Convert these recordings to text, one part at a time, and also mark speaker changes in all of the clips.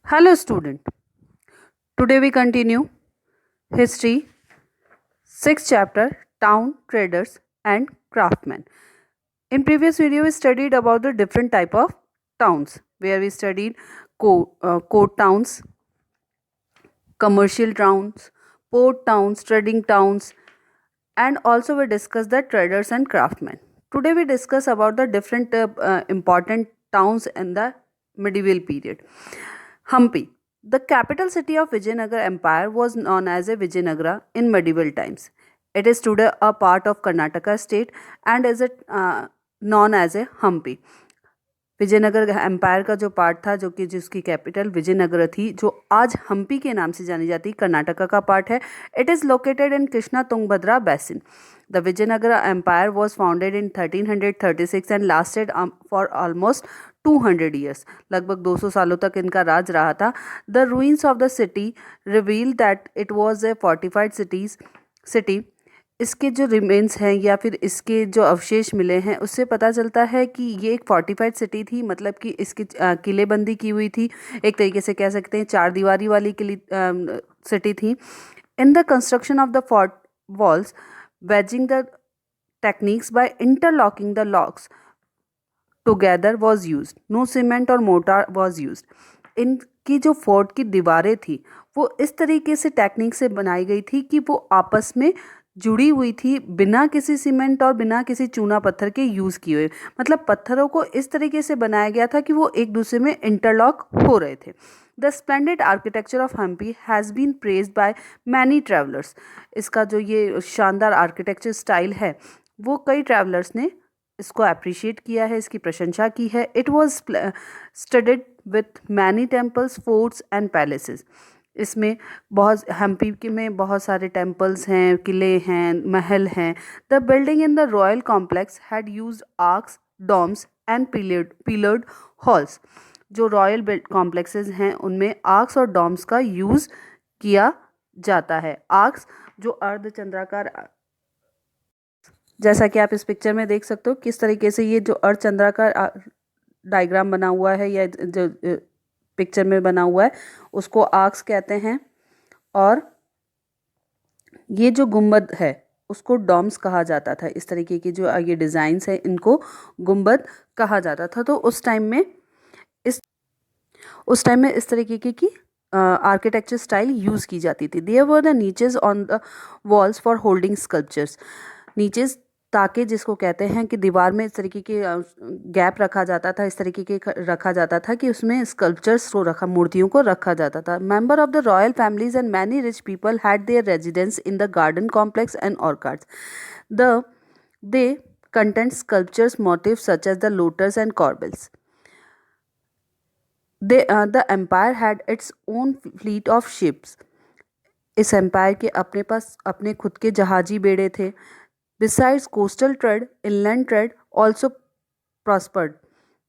Speaker 1: Hello, student. Today we continue history, sixth chapter, town traders and craftsmen. In previous video, we studied about the different type of towns, where we studied court towns, commercial towns, port towns, trading towns, and also we discussed the traders and craftsmen. Today we discuss about the different important towns in the medieval period. Hampi. The capital city of Vijayanagar Empire was known as a Vijayanagara in medieval times. It is today a part of Karnataka state and is known as a Hampi. Vijayanagar empire का जो part था जो कि जिसकी capital Vijayanagar थी, जो आज हम्पी के नाम से जानी जाती, कर्नाटका का पार्ट है. It is located in Krishna Tungabhadra basin. The Vijayanagar empire was founded in 1336 and lasted for almost 200 years. लगभग 200 सालों तक इनका राज रहा था. The ruins of the city reveal that it was a fortified city. इसके जो रिमेन्स हैं या फिर इसके जो अवशेष मिले हैं उससे पता चलता है कि ये एक फोर्टिफाइड सिटी थी, मतलब कि इसकी किलेबंदी की हुई थी. एक तरीके से कह सकते हैं चार दीवारी वाली सिटी थी. In the construction of the fort walls, wedging the techniques by interlocking the locks together was use. No cement और मोटार वॉज यूज. इनकी जो फोर्ट की दीवारें थी वो इस तरीके से टेक्निक से बनाई गई थी कि वो आपस में जुड़ी हुई थी, बिना किसी सीमेंट और बिना किसी चूना पत्थर के यूज़ किए हुए. मतलब पत्थरों को इस तरीके से बनाया गया था कि वो एक दूसरे में इंटरलॉक हो रहे थे. The splendid architecture of Hampi has been praised by many travellers. इसका जो ये शानदार आर्किटेक्चर स्टाइल है वो कई ट्रैवलर्स ने इसको अप्रिशिएट किया है, इसकी प्रशंसा की है. It was studied with many temples, forts and palaces. इसमें बहुत हम्पी में बहुत सारे टेम्पल्स हैं, किले हैं, महल हैं. The building in the royal complex had used arches, domes and pillared halls. जो रॉयल कॉम्प्लेक्सेस हैं उनमें आर्क्स और डॉम्स का यूज़ किया जाता है. आर्क्स जो अर्धचंद्राकार, जैसा कि आप इस पिक्चर में देख सकते हो किस तरीके से ये जो अर्धचंद्राकार डायग्राम बना हुआ है या जो पिक्चर में बना हुआ है उसको आर्क्स कहते हैं. और ये जो गुंबद है उसको डॉम्स कहा जाता था. इस तरीके की जो ये डिज़ाइंस हैं इनको गुंबद कहा जाता था. तो उस टाइम में इस तरीके की आर्किटेक्चर स्टाइल यूज़ की जाती थी. There were the niches on the walls for holding sculptures. Niches ताकि जिसको कहते हैं कि दीवार में इस तरीके के गैप रखा जाता था, इस तरीके के रखा जाता था कि उसमें स्कल्पचर्स को मूर्तियों को रखा जाता था. Member of the royal families and many rich people had their residence in the garden complex and orchards. They content sculptures motifs such as the lotus and corbels. The empire had its own fleet of ships. इस empire के अपने पास अपने खुद के जहाजी बेड़े थे. Besides coastal trade, inland trade also prospered.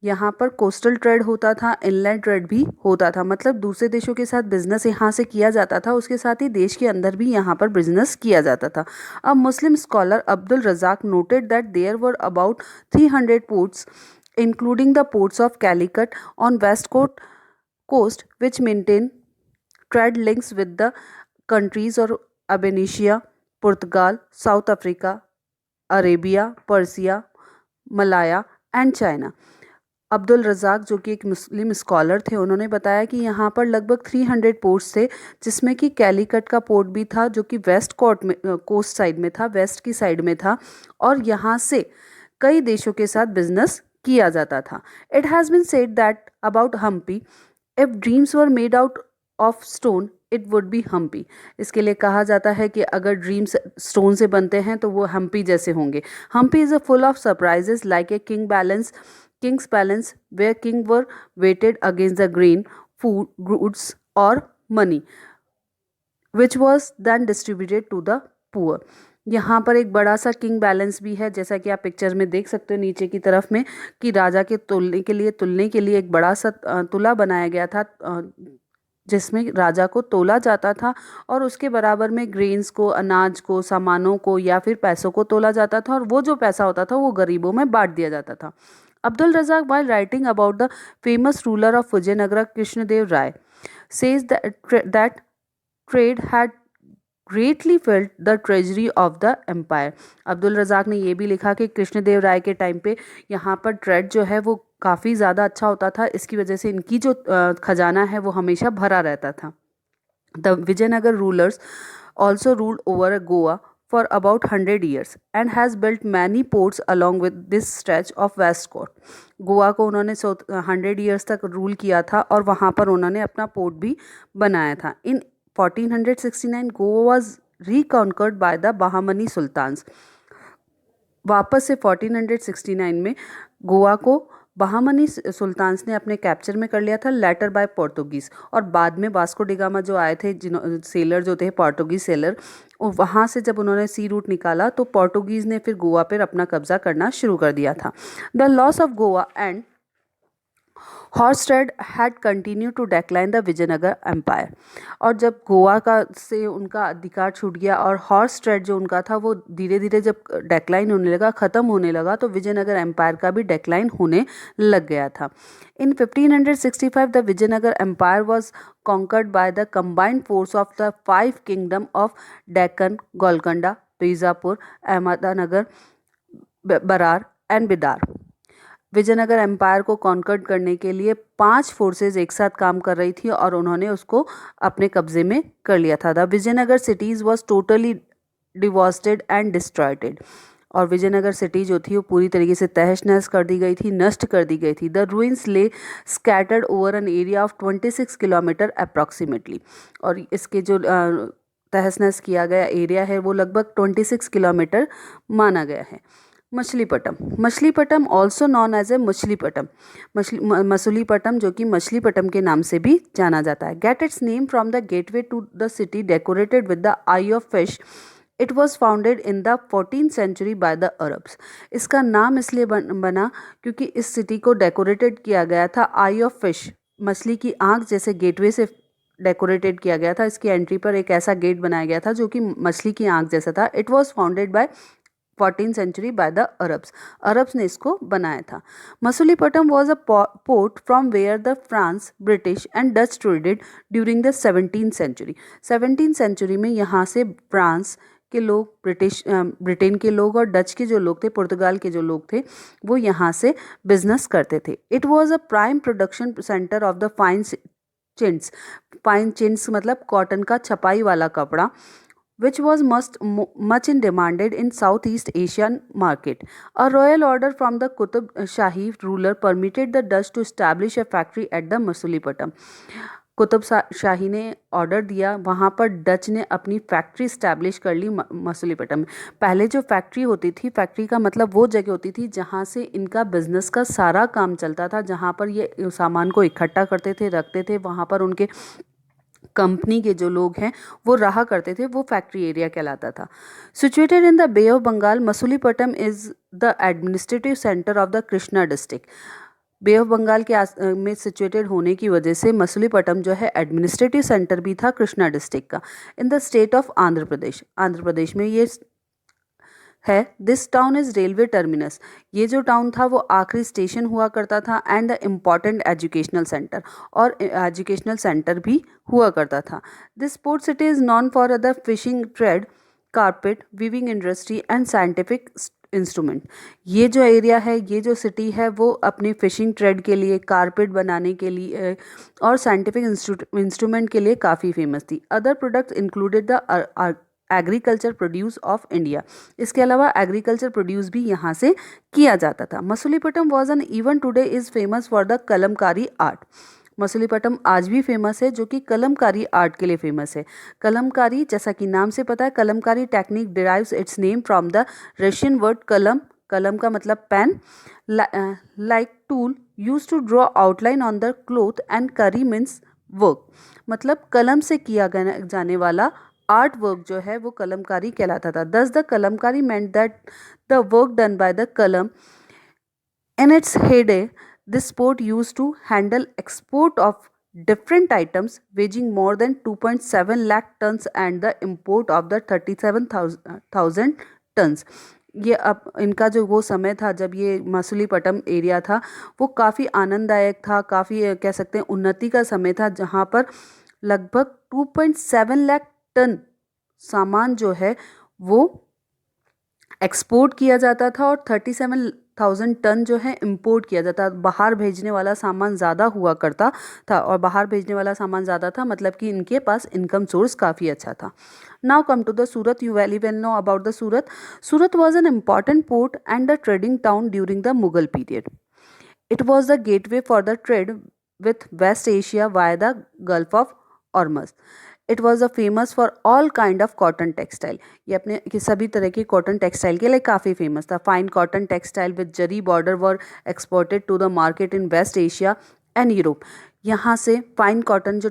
Speaker 1: यहाँ पर कोस्टल ट्रेड होता था, इनलैंड ट्रेड भी होता था. मतलब दूसरे देशों के साथ बिजनेस यहाँ से किया जाता था, उसके साथ ही देश के अंदर भी यहाँ पर बिजनेस किया जाता था. अब Muslim scholar Abdul Razzaq noted that there were about 300 ports including the ports of Calicut on west coast which maintain trade links with the countries of Indonesia, Portugal, South Africa, Arabia, Persia, Malaya and China. Abdul Razzaq जो कि एक मुस्लिम scholar थे उन्होंने बताया कि यहाँ पर लगभग 300 पोर्ट्स थे, जिसमें कि कैलीकट का पोर्ट भी था जो कि वेस्ट कोस्ट साइड में था, वेस्ट की साइड में था. और यहाँ से कई देशों के साथ बिजनेस किया जाता था. It has been said that about Hampi, if dreams were made out of stone it would be Hampi. इसके लिए कहा जाता है कि अगर ड्रीम्स स्टोन से बनते हैं तो वो हम्पी जैसे होंगे. Hampi is a full of surprises like a king's palace where king were weighted against the grain, food, goods और money which was then distributed to the poor. यहाँ पर एक बड़ा सा किंग बैलेंस भी है, जैसा कि आप पिक्चर में देख सकते हो नीचे की तरफ में, कि राजा के तुलने के लिए एक बड़ा सा तुला बनाया गया था जिसमें राजा को तोला जाता था और उसके बराबर में ग्रेन्स को, अनाज को, सामानों को या फिर पैसों को तोला जाता था और वो जो पैसा होता था वो गरीबों में बांट दिया जाता था. Abdul Razzaq while writing about the famous ruler of Vijayanagara Krishnadeva Rai says that trade had greatly filled the treasury of the empire. Abdul Razzaq ने ये भी लिखा कि कृष्णदेव राय के टाइम पे यहाँ पर ट्रेड जो है वो काफ़ी ज़्यादा अच्छा होता था, इसकी वजह से इनकी जो खजाना है वो हमेशा भरा रहता था. The Vijayanagar rulers also ruled over Goa for about 100 years and has built many ports along with this stretch of west coast. Goa को उन्होंने 100 years तक रूल किया था और वहाँ पर उन्होंने अपना पोर्ट भी बनाया था. In 1469 Goa was reconquered by the Bahamani Sultans. वापस से 1469 में गोवा को बहामनी सुल्तान्स ने अपने कैप्चर में कर लिया था, लेटर बाय पोर्तुगीज़. और बाद में वास्को डिगामा जो आए थे, सेलर जो थे पोर्तुगीज़ सेलर, वहाँ से जब उन्होंने सी रूट निकाला तो पोर्तुगीज़ ने फिर गोवा पर अपना कब्जा करना शुरू कर दिया था. The loss of Goa and horse trade had continue to decline the Vijayanagar empire. और जब गोवा का से उनका अधिकार छूट गया और हॉर्स ट्रेड जो उनका था वो धीरे धीरे जब डेक्लाइन होने लगा, ख़त्म होने लगा, तो विजयनगर एम्पायर का भी डेक्लाइन होने लग गया था. In 1565 the Vijayanagar empire was conquered by the combined force of the 5 kingdom of Deccan, Golconda, Bijapur, Ahmednagar, Berar and Bidar. Vijayanagara empire को कॉन्कर्ड करने के लिए 5 फोर्सेस एक साथ काम कर रही थी और उन्होंने उसको अपने कब्जे में कर लिया था. The Vijayanagara cities was totally devastated and destroyed. और विजयनगर सिटी जो थी वो पूरी तरीके से तहस नहस कर दी गई थी, नष्ट कर दी गई थी. द रूइंस ले scattered over an area of 26 kilometre approximately. और इसके जो तहस नहस किया गया एरिया है वो लगभग 26 किलोमीटर माना गया है. Machilipatnam also known as a Machilipatnam, Masulipatnam जो कि मछलीपट्टम के नाम से भी जाना जाता है. Get its name from the gateway to the city decorated with the eye of fish. It was founded in the 14th century by the Arabs. इसका नाम इसलिए बना क्योंकि इस सिटी को डेकोरेटेड किया गया था आई ऑफ फिश, मछली की आँख जैसे गेटवे से डेकोरेटेड किया गया था. इसकी एंट्री पर एक ऐसा गेट बनाया गया था जो कि मछली की आँख जैसा था. It was founded by 14th century by the Arabs. Arabs ने इसको बनाया था. Masulipatnam was a port from where the France, British and Dutch traded during the 17th century. 17th century में यहाँ से फ्रांस के लोग, ब्रिटेन के लोग और डच के जो लोग थे, पुर्तगाल के जो लोग थे, वो यहाँ से बिजनेस करते थे. It was a prime production centre of the fine chintz. Fine chintz मतलब कॉटन का छपाई वाला कपड़ा, which was much in demanded in Southeast Asian market. A royal order from the Qutub Shahi ruler permitted the Dutch to establish a factory at the Masulipatam. Qutub शाही ने order दिया, वहाँ पर Dutch ने अपनी फैक्ट्री इस्टेब्लिश कर ली मसूलीपट्टम में. पहले जो फैक्ट्री होती थी, फैक्ट्री का मतलब वो जगह होती थी जहाँ से इनका बिजनेस का सारा काम चलता था, जहाँ पर ये सामान को इकट्ठा करते थे, रखते थे. वहाँ पर उनके कंपनी के जो लोग हैं वो रहा करते थे, वो फैक्ट्री एरिया कहलाता था. Situated in the bay of Bengal, Masulipatnam is the administrative centre of the Krishna district. Bay of Bengal के में सिचुएटेड होने की वजह से मसूलीपट्टम जो है एडमिनिस्ट्रेटिव सेंटर भी था कृष्णा डिस्ट्रिक्ट का. In the state of Andhra Pradesh, Andhra Pradesh में ये है. This town is railway terminus. ये जो टाउन था वो आखिरी स्टेशन हुआ करता था and the important educational centre, और एजुकेशनल सेंटर भी हुआ करता था. This port city is non for the fishing trade, carpet weaving industry and scientific instrument. ये जो एरिया है, ये जो सिटी है, वो अपनी फिशिंग ट्रेड के लिए, कारपेट बनाने के लिए और साइंटिफिक इंस्ट्रूमेंट के लिए काफ़ी फेमस थी. Other products included the agriculture produce of India. इसके अलावा एग्रीकल्चर प्रोड्यूस भी यहाँ से किया जाता था. Masulipatnam was an even today is famous for the Kalamkari art. Masulipatnam आज भी फेमस है, जो कि कलमकारी आर्ट के लिए फेमस है. कलमकारी, जैसा कि नाम से पता है, Kalamkari technique derives its name from the Russian word kalam. कलम का मतलब pen, like tool use to draw outline on the cloth, and kari means work. मतलब कलम से किया जाने वाला आर्ट वर्क जो है वो कलमकारी कहलाता था. दस the Kalamkari meant that the work done by the कलम in its heyday, this sport used to handle export of different items weighing more than 2.7 lakh tons and the import of the 37,000 tons. ये अब इनका जो वो समय था जब ये मसूलीपट्टम एरिया था वो काफ़ी आनंददायक था, काफ़ी कह सकते हैं उन्नति का समय था, जहाँ पर लगभग 2.7 लाख टन सामान जो है वो एक्सपोर्ट किया जाता था और 37,000 टन जो है इंपोर्ट किया जाता। बाहर भेजने वाला सामान ज़्यादा हुआ करता था, और बाहर भेजने वाला सामान ज़्यादा था मतलब कि इनके पास इनकम सोर्स काफ़ी अच्छा था। Now come to the Surat. You very well know about the Surat. Surat was an important port and the trading town during the Mughal period. It was the gateway for the trade with West Asia via the Gulf of Hormuz. It was a famous for all kind of cotton textile. ये अपने कि सभी तरह की cotton textile के लिए काफ़ी famous था. Fine cotton textile with zari border were exported to the market in west Asia and Europe. यहाँ से फाइन कॉटन जो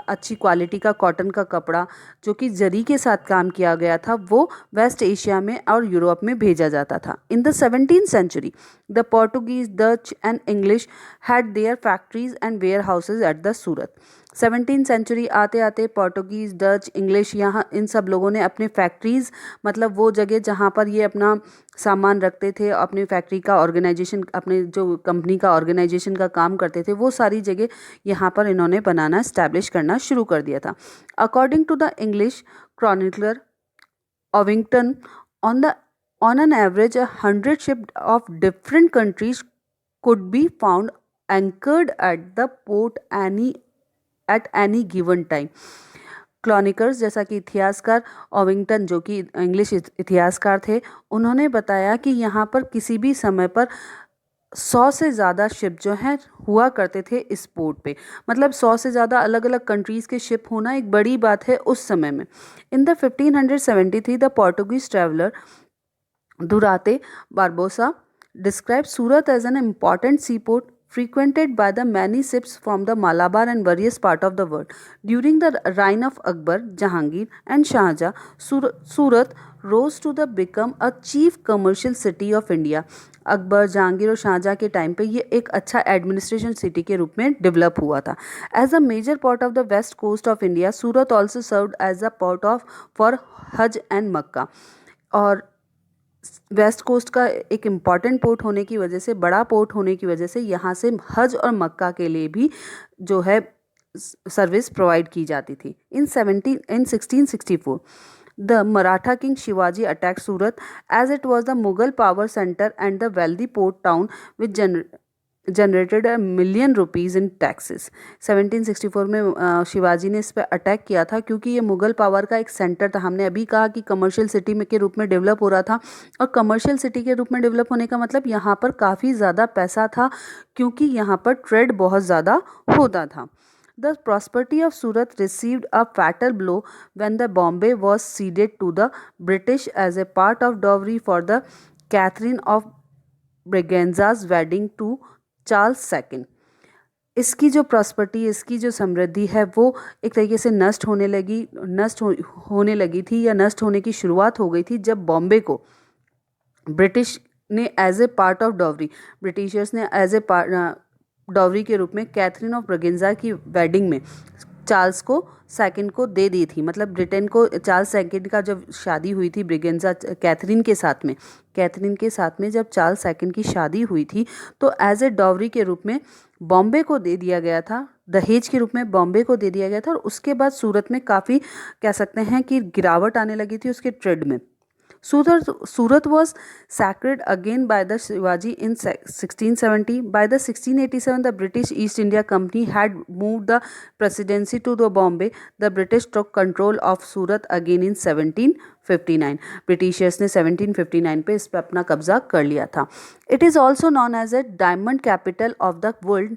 Speaker 1: अच्छी क्वालिटी का कॉटन का कपड़ा जो कि जरी के साथ काम किया गया था वो वेस्ट एशिया में और यूरोप में भेजा जाता था. In the 17th century the Portuguese, Dutch and English had their factories and warehouses at the Surat. 17th century आते आते पोर्टुगीज, डच, इंग्लिश यहाँ इन सब लोगों ने अपने फैक्ट्रीज़ मतलब वो जगह जहाँ पर ये अपना सामान रखते थे, अपनी फैक्ट्री का ऑर्गेनाइजेशन, अपने जो कंपनी का ऑर्गेनाइजेशन का काम करते थे, वो सारी जगह यहाँ पर इन्होंने बनाना इस्टेब्लिश करना शुरू कर दिया था. According to the English chronicler Ovington, on an average 100 ships of different countries could be found anchored at the port at any given time. क्रॉनिकर्स जैसा कि इतिहासकार ओविंगटन जो कि इंग्लिश इतिहासकार थे, उन्होंने बताया कि यहाँ पर किसी भी समय पर 100 से ज़्यादा शिप जो हैं हुआ करते थे इस पोर्ट पे. मतलब 100 से ज़्यादा अलग अलग कंट्रीज़ के शिप होना एक बड़ी बात है उस समय में. In the 1573 the Portuguese traveller Duarte Barbosa described Surat as an important seaport frequented by the many ships from the Malabar and various parts of the world. During the reign of Akbar, Jahangir and Shah Jahan, Surat rose to the become a chief commercial city of India. Akbar, Jahangir और शाहजहाँ के time पे ये एक अच्छा administration city के रूप में develop हुआ था. As a major part of the west coast of India, Surat also served as a port of for Hajj and Mecca. और वेस्ट कोस्ट का एक इम्पॉर्टेंट पोर्ट होने की वजह से, बड़ा पोर्ट होने की वजह से यहाँ से हज और मक्का के लिए भी जो है सर्विस प्रोवाइड की जाती थी. In 1664 the Maratha king Shivaji attack Surat as it was the Mughal power centre and the wealthy port town which generated $1 million in taxes. 1764 में शिवाजी ने इस पर अटैक किया था क्योंकि ये मुगल पावर का एक सेंटर था. हमने अभी कहा कि कमर्शियल सिटी में के रूप में डेवलप हो रहा था, और कमर्शियल सिटी के रूप में डेवलप होने का मतलब यहाँ पर काफ़ी ज़्यादा पैसा था क्योंकि यहाँ पर ट्रेड बहुत ज़्यादा होता था. The prosperity of Surat received a fatal blow when the Bombay was ceded to the British as a part of dowry for the Catherine of Braganza's wedding to Charles second. इसकी जो prosperity, इसकी जो समृद्धि है वो एक तरीके से होने लगी थी या नष्ट होने की शुरुआत हो गई थी जब बॉम्बे को ब्रिटिश ने as a part of dowry, Britishers ने एज ए डॉवरी के रूप में कैथरीन ऑफ ब्रगेंजा की वेडिंग में चार्ल्स को सेकंड को दे दी थी. मतलब ब्रिटेन को चार्ल्स सेकंड का जब शादी हुई थी ब्रिगेंजा कैथरीन के साथ में जब चार्ल्स सेकंड की शादी हुई थी तो एज ए डॉवरी के रूप में बॉम्बे को दे दिया गया था, दहेज के रूप में बॉम्बे को दे दिया गया था. और उसके बाद सूरत में काफ़ी कह सकते हैं कि गिरावट आने लगी थी उसके ट्रेड में. Surat was sacked again by the Shivaji in 1670. By the 1687, the British East India Company had moved the presidency to the Bombay. The British took control of Surat again in 1759. Britishers ने 1759 पे इस पर अपना कब्जा कर लिया था. It is also known as a diamond capital of the world.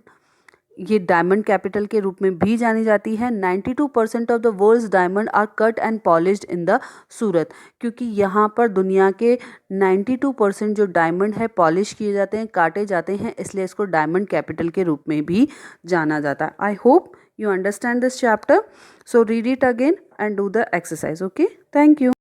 Speaker 1: ये डायमंड कैपिटल के रूप में भी जानी जाती है. 92% of the world's diamond are cut and polished in the Surat. क्योंकि यहाँ पर दुनिया के 92% जो डायमंड है पॉलिश किए जाते हैं, काटे जाते हैं, इसलिए इसको डायमंड कैपिटल के रूप में भी जाना जाता है. I hope you understand this chapter. So read it again and do the exercise. Okay, thank you.